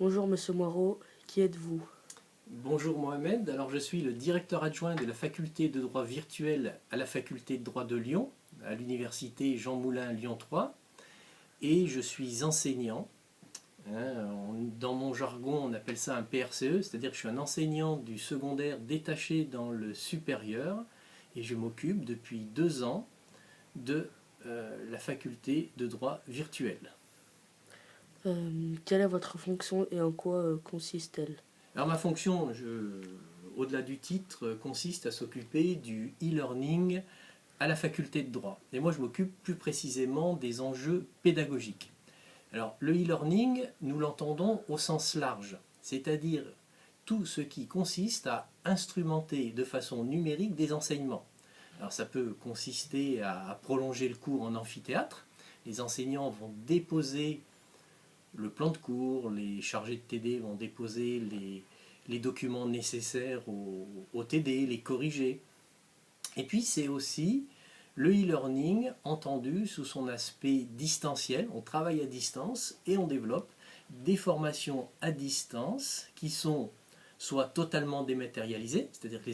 Bonjour Monsieur Moirot, qui êtes-vous? Bonjour Mohamed, alors je suis le directeur adjoint de la faculté de droit virtuel à la faculté de droit de Lyon, à l'université Jean Moulin Lyon 3, et je suis enseignant. Dans mon jargon, on appelle ça un PRCE, c'est-à-dire que je suis un enseignant du secondaire détaché dans le supérieur, et je m'occupe depuis 2 ans de la faculté de droit virtuel. Quelle est votre fonction et en quoi consiste-t-elle? Alors ma fonction, au-delà du titre, consiste à s'occuper du e-learning à la faculté de droit. Et moi je m'occupe plus précisément des enjeux pédagogiques. Alors le e-learning, nous l'entendons au sens large, c'est-à-dire tout ce qui consiste à instrumenter de façon numérique des enseignements. Alors ça peut consister à prolonger le cours en amphithéâtre. Les enseignants vont déposer le plan de cours, les chargés de TD vont déposer les documents nécessaires au TD, les corriger. Et puis c'est aussi le e-learning entendu sous son aspect distanciel. On travaille à distance et on développe des formations à distance qui sont soit totalement dématérialisées, c'est-à-dire que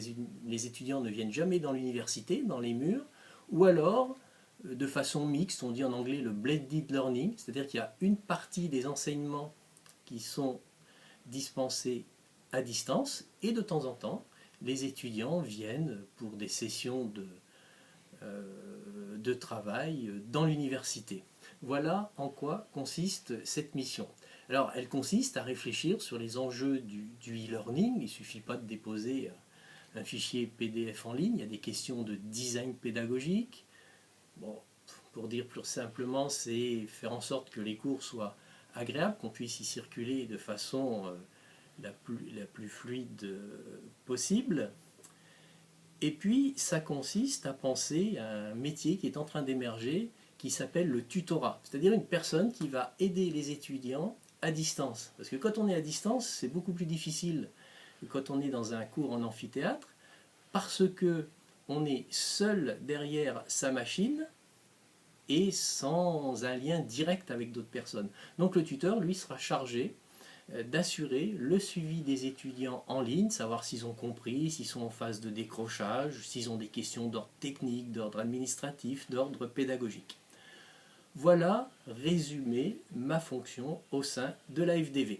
les étudiants ne viennent jamais dans l'université, dans les murs, ou alors de façon mixte, on dit en anglais le blended learning, c'est-à-dire qu'il y a une partie des enseignements qui sont dispensés à distance et de temps en temps, les étudiants viennent pour des sessions de travail dans l'université. Voilà en quoi consiste cette mission. Alors, elle consiste à réfléchir sur les enjeux du e-learning. Il ne suffit pas de déposer un fichier PDF en ligne, il y a des questions de design pédagogique. Bon, pour dire plus simplement, c'est faire en sorte que les cours soient agréables, qu'on puisse y circuler de façon la plus fluide possible. Et puis, ça consiste à penser à un métier qui est en train d'émerger, qui s'appelle le tutorat, c'est-à-dire une personne qui va aider les étudiants à distance. Parce que quand on est à distance, c'est beaucoup plus difficile que quand on est dans un cours en amphithéâtre, parce que on est seul derrière sa machine et sans un lien direct avec d'autres personnes. Donc le tuteur, lui, sera chargé d'assurer le suivi des étudiants en ligne, savoir s'ils ont compris, s'ils sont en phase de décrochage, s'ils ont des questions d'ordre technique, d'ordre administratif, d'ordre pédagogique. Voilà, résumé, ma fonction au sein de la FDV.